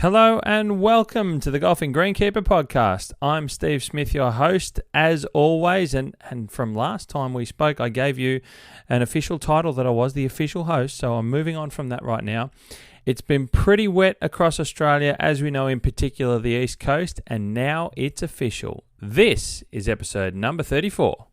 Hello and welcome to the Golfing Greenkeeper podcast. I'm Steve Smith, your host, as always. And from last time we spoke, I gave you an official title that I was the official host. So I'm moving on from that right now. It's been pretty wet across Australia, as we know, in particular the East Coast. And now it's official. This is episode number 34.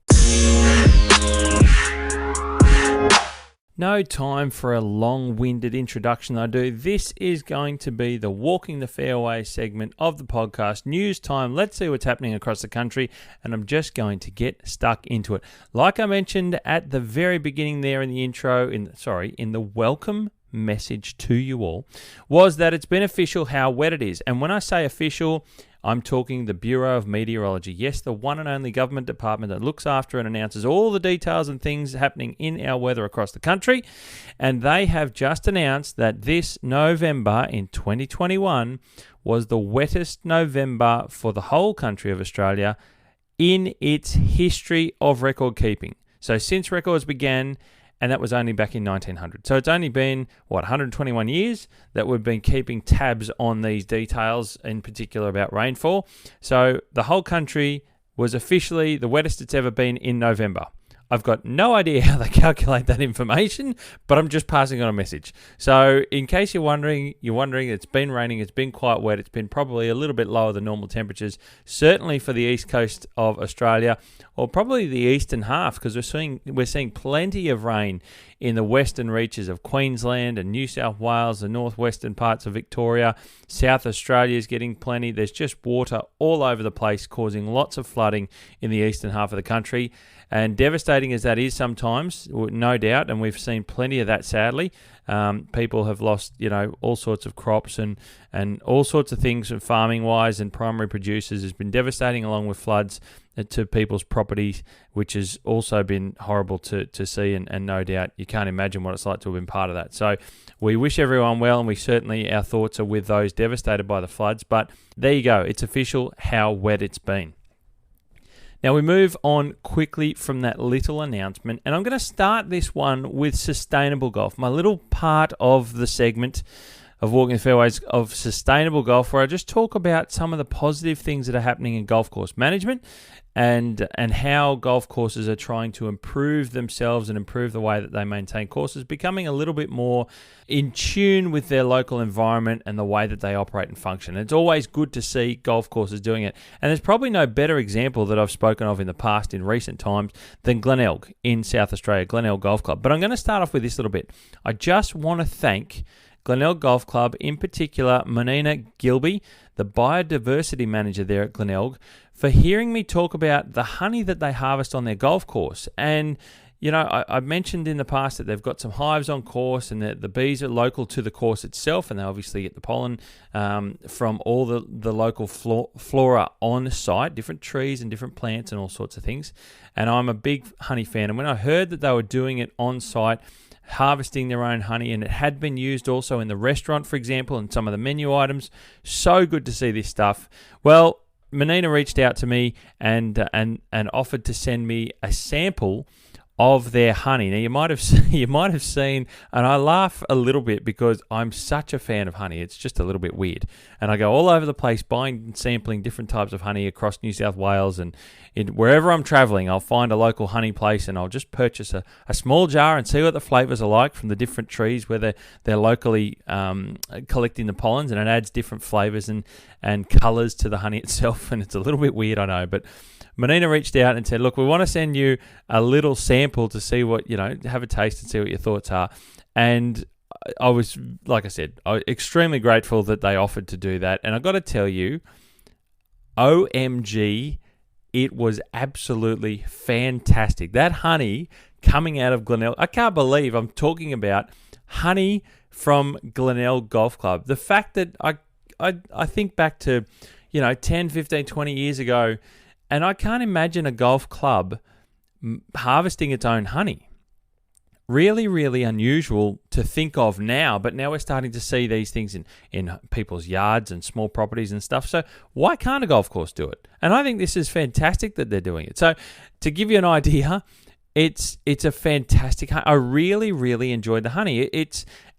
No time for a long-winded introduction I do. This is going to be the Walking the Fairways segment of the podcast. News time. Let's see what's happening across the country. And I'm just going to get stuck into it. Like I mentioned at the very beginning there in the intro, in the welcome message to you all, was that it's been official how wet it is. And when I say official, I'm talking the Bureau of Meteorology. Yes, the one and only government department that looks after and announces all the details and things happening in our weather across the country. And they have just announced that this November in 2021 was the wettest November for the whole country of Australia in its history of record keeping. So since records began, and that was only back in 1900. So it's only been, 121 years that we've been keeping tabs on these details, in particular about rainfall. So the whole country was officially the wettest it's ever been in November. I've got no idea how they calculate that information, but I'm just passing on a message. So in case you're wondering, it's been raining, it's been quite wet, it's been probably a little bit lower than normal temperatures, certainly for the east coast of Australia, or probably the eastern half, because we're seeing plenty of rain in the western reaches of Queensland and New South Wales, the northwestern parts of Victoria. South Australia is getting plenty. There's just water all over the place, causing lots of flooding in the eastern half of the country. And devastating as that is sometimes, no doubt, and we've seen plenty of that, sadly. People have lost, all sorts of crops and all sorts of things farming-wise, and primary producers has been devastating, along with floods to people's properties, which has also been horrible to see, and no doubt you can't imagine what it's like to have been part of that. So we wish everyone well, and our thoughts are with those devastated by the floods. But there you go, it's official how wet it's been. Now we move on quickly from that little announcement, and I'm going to start this one with sustainable golf, my little part of the segment of Walking the Fairways of sustainable golf, where I just talk about some of the positive things that are happening in golf course management and how golf courses are trying to improve themselves and improve the way that they maintain courses, becoming a little bit more in tune with their local environment and the way that they operate and function. It's always good to see golf courses doing it. And there's probably no better example that I've spoken of in the past, in recent times, than Glenelg in South Australia, Glenelg Golf Club. But I'm going to start off with this little bit. I just want to thank Glenelg Golf Club, in particular, Menina Gilby, the biodiversity manager there at Glenelg, for hearing me talk about the honey that they harvest on their golf course. And, I've mentioned in the past that they've got some hives on course, and the bees are local to the course itself, and they obviously get the pollen from all the local flora on site, different trees and different plants and all sorts of things. And I'm a big honey fan. And when I heard that they were doing it on site, harvesting their own honey, and it had been used also in the restaurant, for example, and some of the menu items. So good to see this stuff. Well, Menina reached out to me and offered to send me a sample of their honey. Now you might have seen, and I laugh a little bit because I'm such a fan of honey. It's just a little bit weird, and I go all over the place buying and sampling different types of honey across New South Wales, and wherever I'm traveling, I'll find a local honey place, and I'll just purchase a small jar and see what the flavors are like from the different trees where they're locally collecting the pollens, and it adds different flavors and colors to the honey itself. And it's a little bit weird, I know, but Menina reached out and said, look, we want to send you a little sample to see what, have a taste and see what your thoughts are. And I was, like I said, extremely grateful that they offered to do that. And I got to tell you, OMG, it was absolutely fantastic. That honey coming out of Glenelg, I can't believe I'm talking about honey from Glenelg Golf Club. The fact that I think back to, 10, 15, 20 years ago, and I can't imagine a golf club harvesting its own honey. Really, really unusual to think of now, but now we're starting to see these things in people's yards and small properties and stuff. So why can't a golf course do it? And I think this is fantastic that they're doing it. So to give you an idea, it's a fantastic honey. I really, really enjoyed the honey.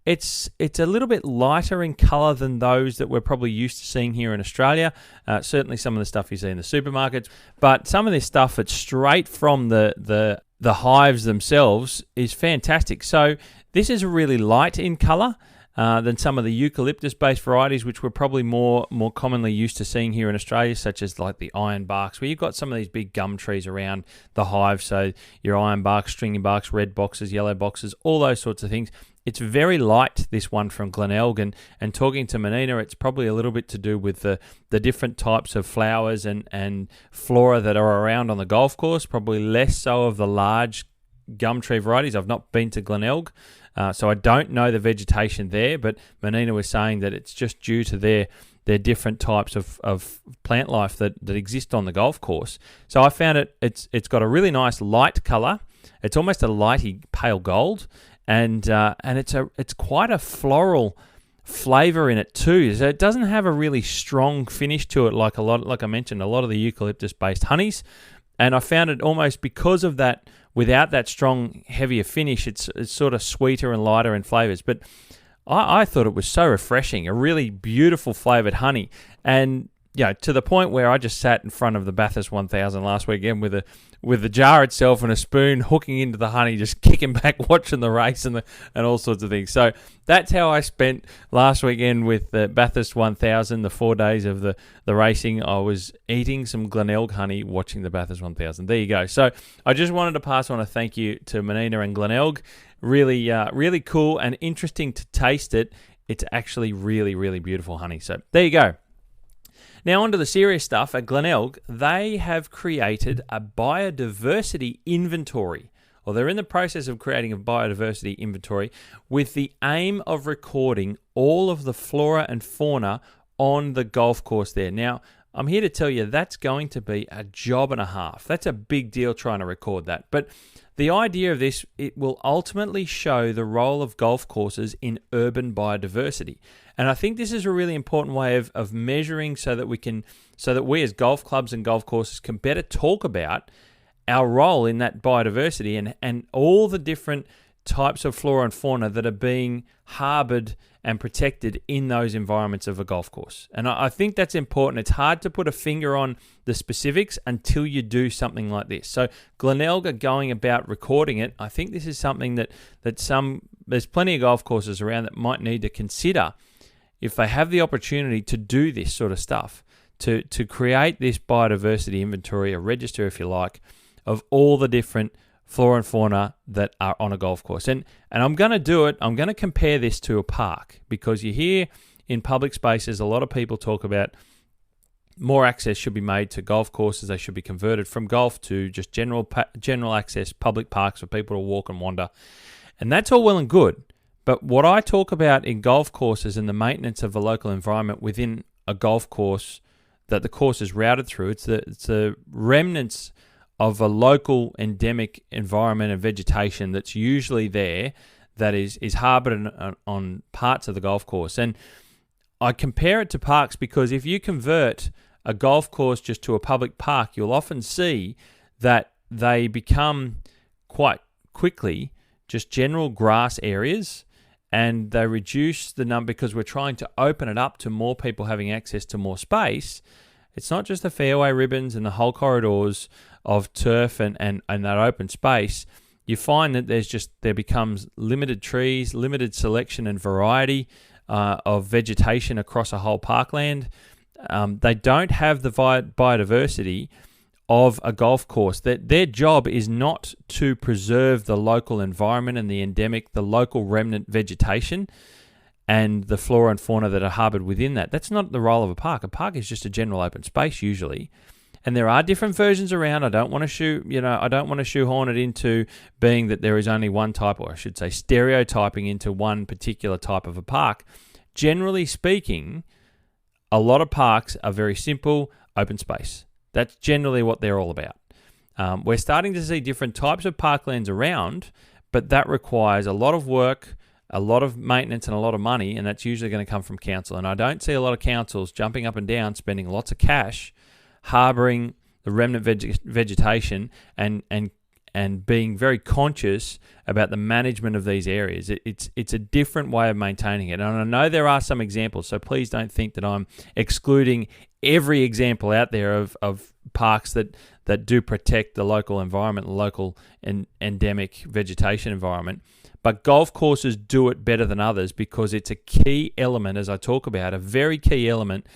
it's a little bit lighter in colour than those that we're probably used to seeing here in Australia. Certainly some of the stuff you see in the supermarkets, but some of this stuff that's straight from the hives themselves is fantastic. So this is really light in colour than some of the eucalyptus-based varieties, which we're probably more commonly used to seeing here in Australia, such as like the ironbarks, where you've got some of these big gum trees around the hive. So your ironbarks, stringy barks, red boxes, yellow boxes, all those sorts of things. It's very light, this one from Glenelg, and talking to Menina, it's probably a little bit to do with the different types of flowers and flora that are around on the golf course, probably less so of the large gum tree varieties. I've not been to Glenelg, so I don't know the vegetation there, but Menina was saying that it's just due to their different types of plant life that exist on the golf course. So I found it's got a really nice light colour. It's almost a lighty pale gold, and it's quite a floral flavour in it too. So it doesn't have a really strong finish to it like I mentioned, a lot of the eucalyptus-based honeys. And I found it almost because of that, without that strong, heavier finish, it's sort of sweeter and lighter in flavours. But I thought it was so refreshing, a really beautiful flavoured honey. And to the point where I just sat in front of the Bathurst 1000 last weekend with the jar itself and a spoon hooking into the honey, just kicking back, watching the race and all sorts of things. So that's how I spent last weekend with the Bathurst 1000, the 4 days of the racing. I was eating some Glenelg honey, watching the Bathurst 1000. There you go. So I just wanted to pass on a thank you to Menina and Glenelg. Really, really cool and interesting to taste it. It's actually really, really beautiful honey. So there you go. Now, on to the serious stuff. At Glenelg, they have created a biodiversity inventory, or they're in the process of creating a biodiversity inventory with the aim of recording all of the flora and fauna on the golf course there. Now, I'm here to tell you that's going to be a job and a half. That's a big deal trying to record that. But the idea of this, it will ultimately show the role of golf courses in urban biodiversity. And I think this is a really important way of measuring so that we as golf clubs and golf courses can better talk about our role in that biodiversity and all the different types of flora and fauna that are being harboured and protected in those environments of a golf course. And I think that's important. It's hard to put a finger on the specifics until you do something like this. So Glenelg are going about recording it. I think this is something that there's plenty of golf courses around that might need to consider if they have the opportunity to do this sort of stuff, to create this biodiversity inventory, a register if you like, of all the different flora and fauna that are on a golf course. And I'm going to do it. I'm going to compare this to a park, because you hear in public spaces a lot of people talk about more access should be made to golf courses. They should be converted from golf to just general access, public parks for people to walk and wander. And that's all well and good. But what I talk about in golf courses and the maintenance of the local environment within a golf course that the course is routed through, it's the remnants of a local endemic environment and vegetation that's usually there that is harboured on parts of the golf course. And I compare it to parks because if you convert a golf course just to a public park, you'll often see that they become quite quickly just general grass areas, and they reduce the number because we're trying to open it up to more people having access to more space. It's not just the fairway ribbons and the whole corridors of turf and that open space. You find that there becomes limited trees, limited selection and variety of vegetation across a whole parkland. They don't have the biodiversity of a golf course. Their job is not to preserve the local environment and the local remnant vegetation and the flora and fauna that are harboured within that. That's not the role of a park. A park is just a general open space usually. And there are different versions around. I don't want to shoehorn it into being that there is only one type, or I should say stereotyping into one particular type of a park. Generally speaking, a lot of parks are very simple, open space. That's generally what they're all about. We're starting to see different types of parklands around, but that requires a lot of work, a lot of maintenance and a lot of money, and that's usually going to come from council. And I don't see a lot of councils jumping up and down, spending lots of cash, harbouring the remnant vegetation and and being very conscious about the management of these areas. It's a different way of maintaining it. And I know there are some examples, so please don't think that I'm excluding every example out there of parks that do protect the local environment, the local endemic vegetation environment. But golf courses do it better than others because it's a key element, as I talk about, a very key element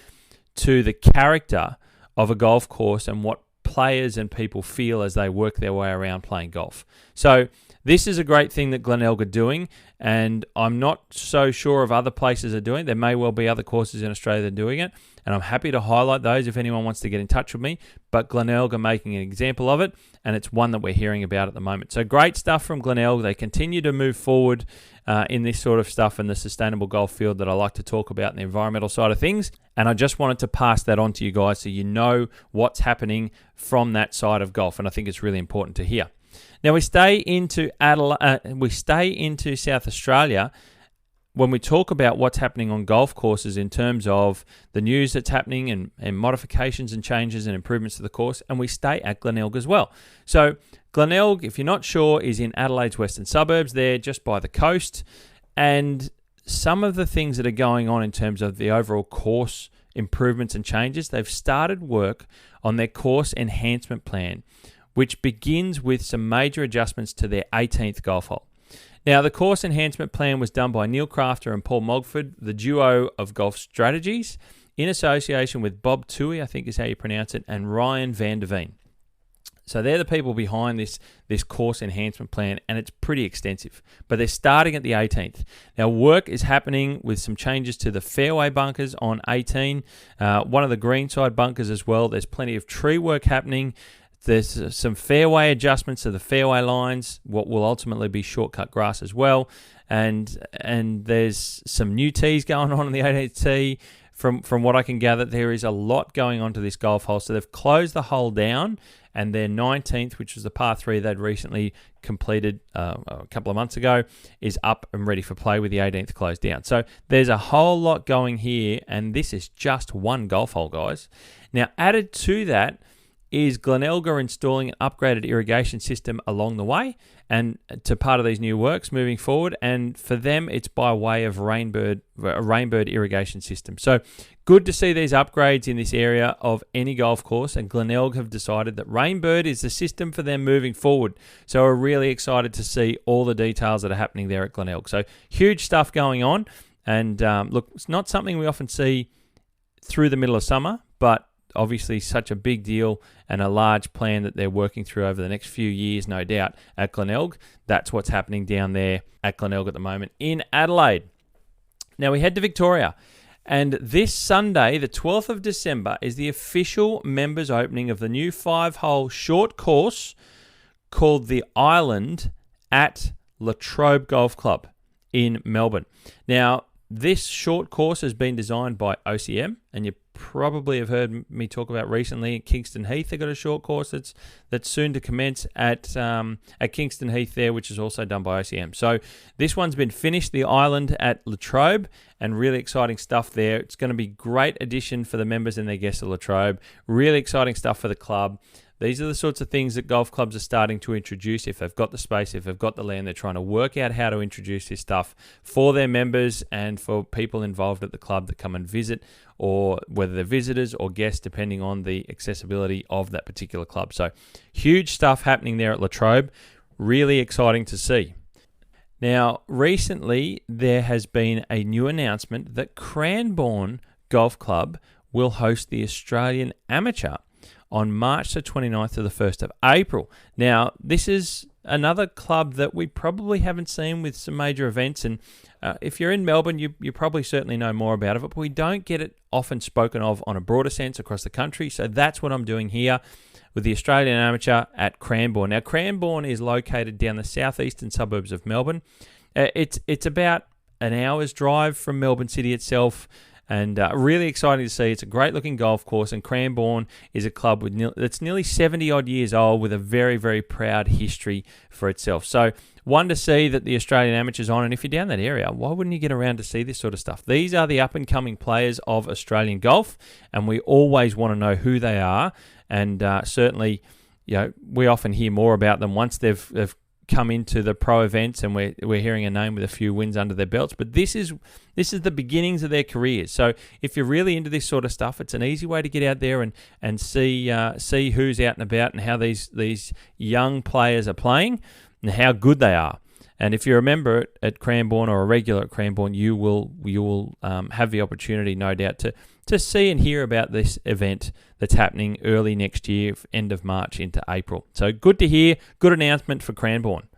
to the character of a golf course and what players and people feel as they work their way around playing golf. So this is a great thing that Glenelg are doing, and I'm not so sure of other places are doing it. There may well be other courses in Australia that are doing it, and I'm happy to highlight those if anyone wants to get in touch with me. But Glenelg are making an example of it, and it's one that we're hearing about at the moment. So great stuff from Glenelg. They continue to move forward in this sort of stuff in the sustainable golf field that I like to talk about in the environmental side of things. And I just wanted to pass that on to you guys so you know what's happening from that side of golf, and I think it's really important to hear. Now we stay into South Australia when we talk about what's happening on golf courses in terms of the news that's happening and modifications and changes and improvements to the course, and we stay at Glenelg as well. So Glenelg, if you're not sure, is in Adelaide's western suburbs there, just by the coast, and some of the things that are going on in terms of the overall course improvements and changes, they've started work on their course enhancement plan, which begins with some major adjustments to their 18th golf hole. Now, the course enhancement plan was done by Neil Crafter and Paul Mogford, the duo of golf strategies, in association with Bob Toohey, I think is how you pronounce it, and Ryan van der Veen. So they're the people behind this course enhancement plan, and it's pretty extensive. But they're starting at the 18th. Now, work is happening with some changes to the fairway bunkers on 18, one of the greenside bunkers as well. There's plenty of tree work happening. There's some fairway adjustments to the fairway lines, what will ultimately be shortcut grass as well. And there's some new tees going on the 18th tee. From what I can gather, there is a lot going on to this golf hole. So they've closed the hole down, and their 19th, which was the par 3 they'd recently completed a couple of months ago, is up and ready for play with the 18th closed down. So there's a whole lot going here, and this is just one golf hole, guys. Now, added to that is Glenelg are installing an upgraded irrigation system along the way and to part of these new works moving forward. And for them, it's by way of a Rainbird irrigation system. So good to see these upgrades in this area of any golf course. And Glenelg have decided that Rainbird is the system for them moving forward. So we're really excited to see all the details that are happening there at Glenelg. So huge stuff going on. And look, it's not something we often see through the middle of summer, but obviously such a big deal and a large plan that they're working through over the next few years, no doubt, at Glenelg. That's what's happening down there at Glenelg at the moment in Adelaide. Now we head to Victoria, and this Sunday, the 12th of December, is the official members opening of the new 5-hole short course called The Island at Latrobe Golf Club in Melbourne. Now, this short course has been designed by OCM, and you probably have heard me talk about recently at Kingston Heath. They've got a short course that's soon to commence at Kingston Heath there, which is also done by OCM. So this one's been finished, the Island at Latrobe, and really exciting stuff there. It's going to be a great addition for the members and their guests at Latrobe. Really exciting stuff for the club. These are the sorts of things that golf clubs are starting to introduce. If they've got the space, if they've got the land, they're trying to work out how to introduce this stuff for their members and for people involved at the club that come and visit, or whether they're visitors or guests, depending on the accessibility of that particular club. So huge stuff happening there at Latrobe. Really exciting to see. Now, recently there has been a new announcement that Cranbourne Golf Club will host the Australian Amateur on March the 29th to the 1st of April. Now, this is another club that we probably haven't seen with some major events, and if you're in Melbourne, you probably certainly know more about it, but we don't get it often spoken of on a broader sense across the country, so that's what I'm doing here with the Australian Amateur at Cranbourne. Now, Cranbourne is located down the southeastern suburbs of Melbourne. It's about an hour's drive from Melbourne City itself, and really exciting to see. It's a great-looking golf course, and Cranbourne is a club that's nearly 70-odd years old with a very, very proud history for itself. So one to see that the Australian Amateur's on, and if you're down that area, why wouldn't you get around to see this sort of stuff? These are the up-and-coming players of Australian golf, and we always want to know who they are, and certainly we often hear more about them once they've come into the pro events, and we're hearing a name with a few wins under their belts. But this is the beginnings of their careers. So if you're really into this sort of stuff, it's an easy way to get out there and see who's out and about and how these young players are playing and how good they are. And if you're a member at Cranbourne or a regular at Cranbourne, you will have the opportunity, no doubt, to see and hear about this event that's happening early next year, end of March into April. So good to hear, good announcement for Cranbourne.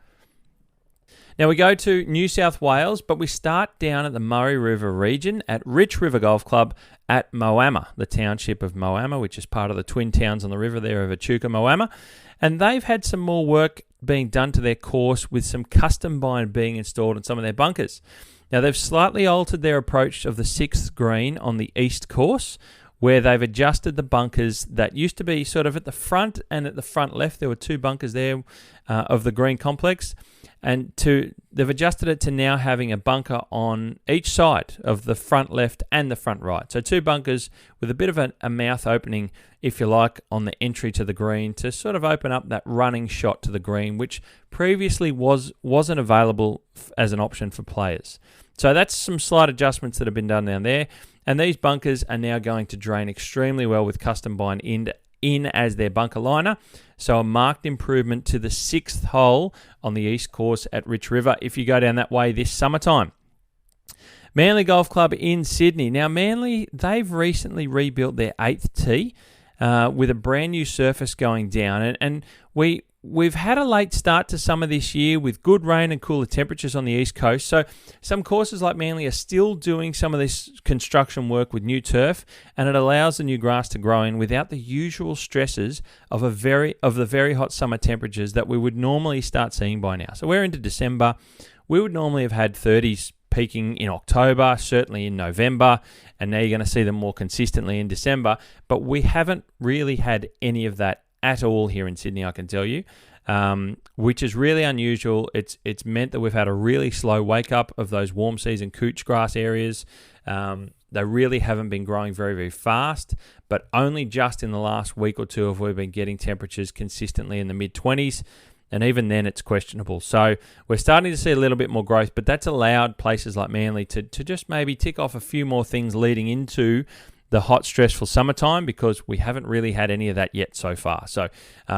Now we go to New South Wales, but we start down at the Murray River region at Rich River Golf Club at Moama, the township of Moama, which is part of the twin towns on the river there of Echuca, Moama. And they've had some more work being done to their course with some custom bind being installed in some of their bunkers. Now they've slightly altered their approach of the 6th green on the east course, where they've adjusted the bunkers that used to be sort of at the front and at the front left. There were 2 bunkers there of the green complex, and they've adjusted it to now having a bunker on each side of the front left and the front right. So 2 bunkers with a bit of a mouth opening, if you like, on the entry to the green to sort of open up that running shot to the green, which previously wasn't available as an option for players. So that's some slight adjustments that have been done down there. And these bunkers are now going to drain extremely well with custom bind in as their bunker liner. So a marked improvement to the 6th hole on the east course at Rich River if you go down that way this summertime. Manly Golf Club in Sydney. Now Manly, they've recently rebuilt their 8th tee with a brand new surface going down. And we've had a late start to summer this year with good rain and cooler temperatures on the east coast. So some courses like Manly are still doing some of this construction work with new turf, and it allows the new grass to grow in without the usual stresses of the very hot summer temperatures that we would normally start seeing by now. So we're into December. We would normally have had 30s peaking in October, certainly in November, and now you're going to see them more consistently in December. But we haven't really had any of that at all here in Sydney, I can tell you, which is really unusual. It's meant that we've had a really slow wake up of those warm season couch grass areas. They really haven't been growing very, very fast, but only just in the last week or two have we been getting temperatures consistently in the mid-20s, and even then it's questionable. So we're starting to see a little bit more growth, but that's allowed places like Manly to just maybe tick off a few more things leading into the hot, stressful summertime, because we haven't really had any of that yet so far. So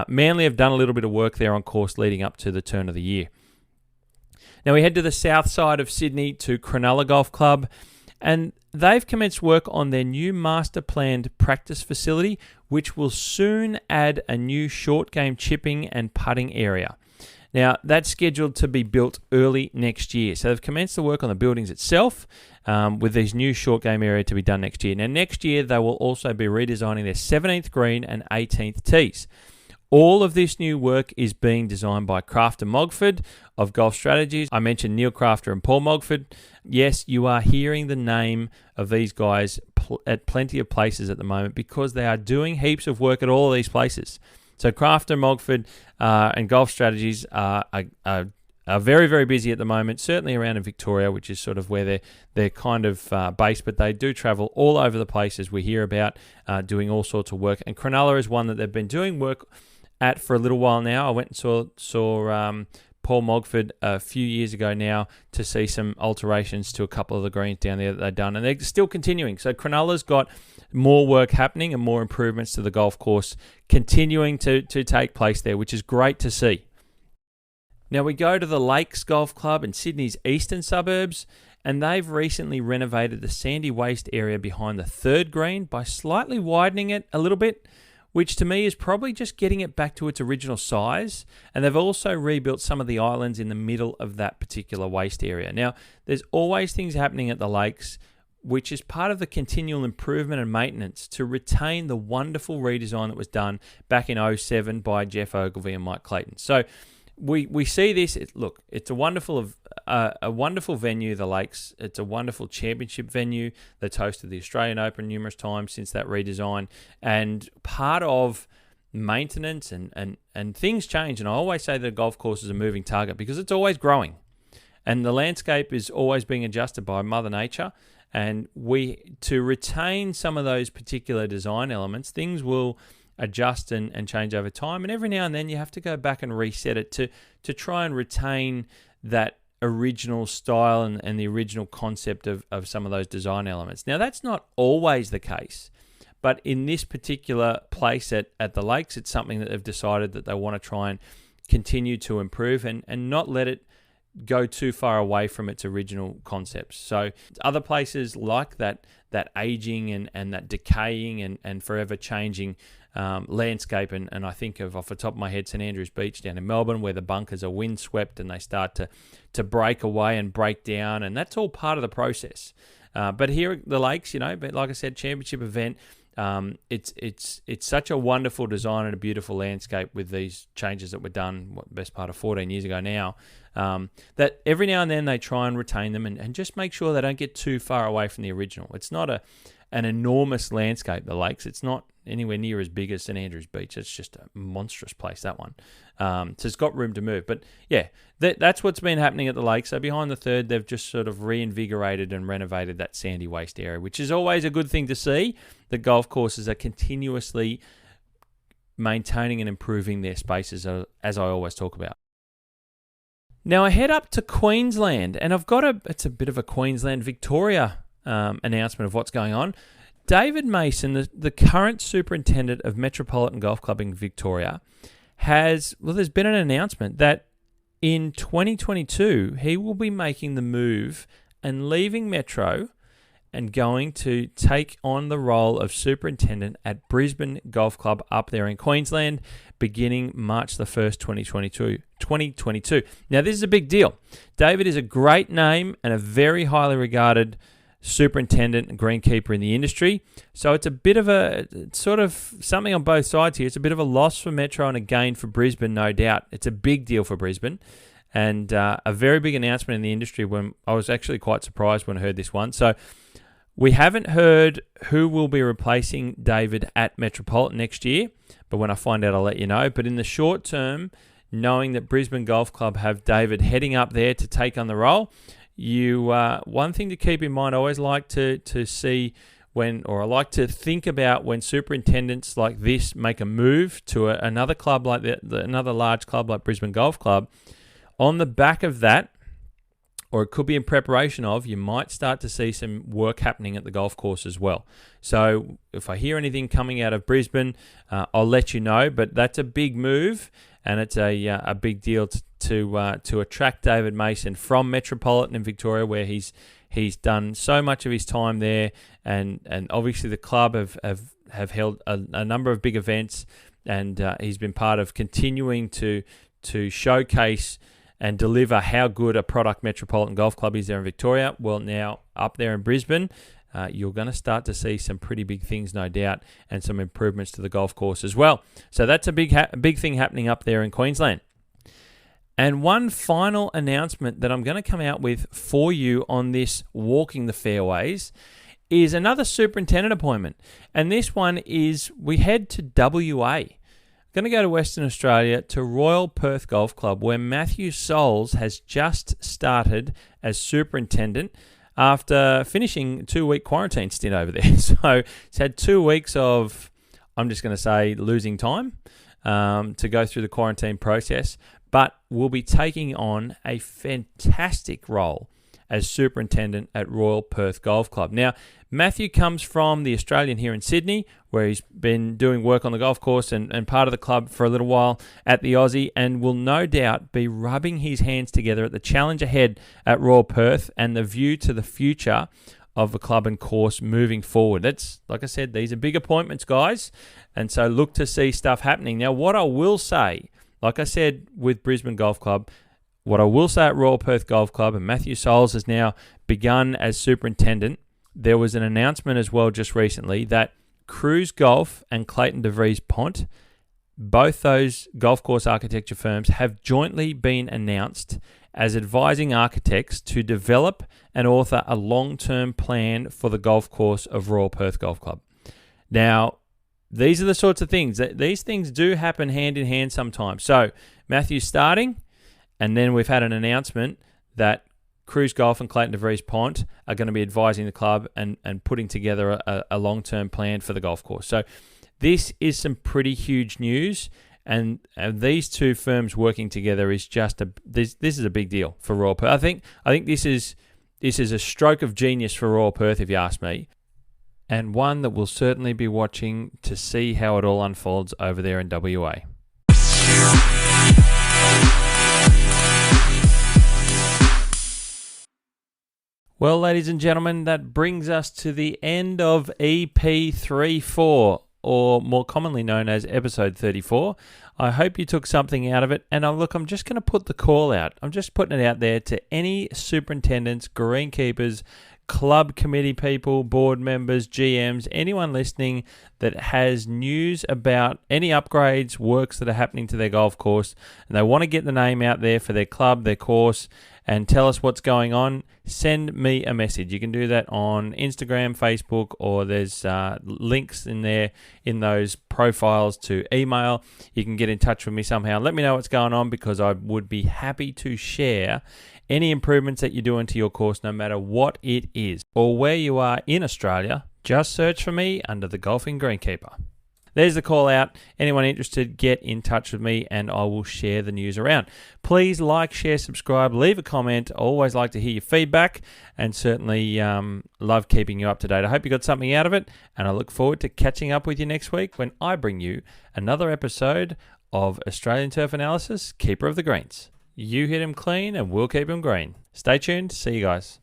Manly have done a little bit of work there on course leading up to the turn of the year. Now we head to the south side of Sydney to Cronulla Golf Club, and they've commenced work on their new master planned practice facility, which will soon add a new short game chipping and putting area. Now, that's scheduled to be built early next year. So they've commenced the work on the buildings itself, with these new short game area to be done next year. Now, next year, they will also be redesigning their 17th green and 18th tees. All of this new work is being designed by Crafter Mogford of Golf Strategies. I mentioned Neil Crafter and Paul Mogford. Yes, you are hearing the name of these guys at plenty of places at the moment, because they are doing heaps of work at all of these places. So Crafter, Mogford, and Golf Strategies are very, very busy at the moment, certainly around in Victoria, which is sort of where they're kind of based, but they do travel all over the place, as we hear about, doing all sorts of work. And Cronulla is one that they've been doing work at for a little while now. I went and saw Paul Mogford a few years ago now to see some alterations to a couple of the greens down there that they've done, and they're still continuing. So Cronulla's got more work happening and more improvements to the golf course continuing to take place there, which is great to see. Now we go to the Lakes Golf Club in Sydney's eastern suburbs, and they've recently renovated the sandy waste area behind the third green by slightly widening it a little bit, which to me is probably just getting it back to its original size. And they've also rebuilt some of the islands in the middle of that particular waste area. Now, there's always things happening at the lakes, which is part of the continual improvement and maintenance to retain the wonderful redesign that was done back in 2007 by Jeff Ogilvie and Mike Clayton. So we see this. It's a wonderful venue, the Lakes. It's a wonderful championship venue that's hosted the Australian Open numerous times since that redesign. And part of maintenance and things change. And I always say that a golf course is a moving target because it's always growing. And the landscape is always being adjusted by Mother Nature. And to retain some of those particular design elements, things will adjust and change over time. And every now and then you have to go back and reset it to try and retain that original style and the original concept of some of those design elements. Now, that's not always the case, but in this particular place at the lakes, it's something that they've decided that they want to try and continue to improve and not let it go too far away from its original concepts. So other places like that aging and that decaying and forever changing landscape, and I think of, off the top of my head, St Andrews Beach down in Melbourne, where the bunkers are windswept and they start to break away and break down, and that's all part of the process. But here at the lakes, but like I said, championship event, it's such a wonderful design and a beautiful landscape with these changes that were done, the best part of 14 years ago now, that every now and then they try and retain them and just make sure they don't get too far away from the original. It's not an enormous landscape, the lakes. It's not anywhere near as big as St Andrews Beach. It's just a monstrous place, that one. So it's got room to move. But yeah, that's what's been happening at the lake. So behind the third, they've just sort of reinvigorated and renovated that sandy waste area, which is always a good thing to see. The golf courses are continuously maintaining and improving their spaces, as I always talk about. Now I head up to Queensland, and I've got it's a bit of a Queensland Victoria announcement of what's going on. David Mason, the current superintendent of Metropolitan Golf Club in Victoria, there's been an announcement that in 2022, he will be making the move and leaving Metro and going to take on the role of superintendent at Brisbane Golf Club up there in Queensland, beginning March the 1st, 2022. Now, this is a big deal. David is a great name and a very highly regarded superintendent and greenkeeper in the industry. So it's a bit of sort of something on both sides here. It's a bit of a loss for Metro and a gain for Brisbane, no doubt. It's a big deal for Brisbane and a very big announcement in the industry. When I was actually quite surprised when I heard this one. So we haven't heard who will be replacing David at Metropolitan next year, but when I find out, I'll let you know. But in the short term, knowing that Brisbane Golf Club have David heading up there to take on the role, one thing to keep in mind, I always like to see I like to think about when superintendents like this make a move to another club like another large club like Brisbane Golf Club. On the back of that, or it could be in preparation of, you might start to see some work happening at the golf course as well. So if I hear anything coming out of Brisbane, I'll let you know. But that's a big move, and it's a big deal to attract David Mason from Metropolitan in Victoria, where he's done so much of his time there, and obviously the club have held a number of big events, and he's been part of continuing to showcase and deliver how good a product Metropolitan Golf Club is there in Victoria. Well, now up there in Brisbane, you're going to start to see some pretty big things, no doubt, and some improvements to the golf course as well. So that's a big thing happening up there in Queensland. And one final announcement that I'm going to come out with for you on this Walking the Fairways is another superintendent appointment. And this one is, we head to WA. Going to go to Western Australia to Royal Perth Golf Club, where Matthew Souls has just started as superintendent after finishing a 2-week quarantine stint over there. So he's had 2 weeks of, I'm just going to say, losing time to go through the quarantine process, but will be taking on a fantastic role as superintendent at Royal Perth Golf Club. Now, Matthew comes from the Australian here in Sydney, where he's been doing work on the golf course and part of the club for a little while at the Aussie, and will no doubt be rubbing his hands together at the challenge ahead at Royal Perth and the view to the future of the club and course moving forward. That's, like I said, these are big appointments, guys, and so look to see stuff happening. Now, what I will say, like I said with Brisbane Golf Club, what I will say at Royal Perth Golf Club, and Matthew Souls has now begun as superintendent, there was an announcement as well just recently that Cruise Golf and Clayton DeVries Pont, both those golf course architecture firms, have jointly been announced as advising architects to develop and author a long-term plan for the golf course of Royal Perth Golf Club. Now, these are the sorts of things, these things do happen hand in hand sometimes. So, Matthew's starting, and then we've had an announcement that Cruise Golf and Clayton DeVries Pont are going to be advising the club and putting together a long-term plan for the golf course. So This is some pretty huge news, and these two firms working together is just this is a big deal for Royal Perth. I think this is a stroke of genius for Royal Perth, if you ask me, and one that we'll certainly be watching to see how it all unfolds over there in WA. Well, ladies and gentlemen, that brings us to the end of EP.34, or more commonly known as episode 34. I hope you took something out of it. And look, I'm just going to put the call out. I'm just putting it out there to any superintendents, greenkeepers, club committee people, board members, GMs, anyone listening that has news about any upgrades, works that are happening to their golf course, and they want to get the name out there for their club, their course, and tell us what's going on, send me a message. You can do that on Instagram, Facebook, or there's links in there in those profiles to email. You can get in touch with me somehow. Let me know what's going on, because I would be happy to share any improvements that you're doing to your course, no matter what it is or where you are in Australia. Just search for me under the Golfing Greenkeeper. There's the call out. Anyone interested, get in touch with me and I will share the news around. Please like, share, subscribe, leave a comment. I always like to hear your feedback, and certainly love keeping you up to date. I hope you got something out of it, and I look forward to catching up with you next week when I bring you another episode of Australian Turf Analysis, Keeper of the Greens. You hit him clean and we'll keep him green. Stay tuned. See you guys.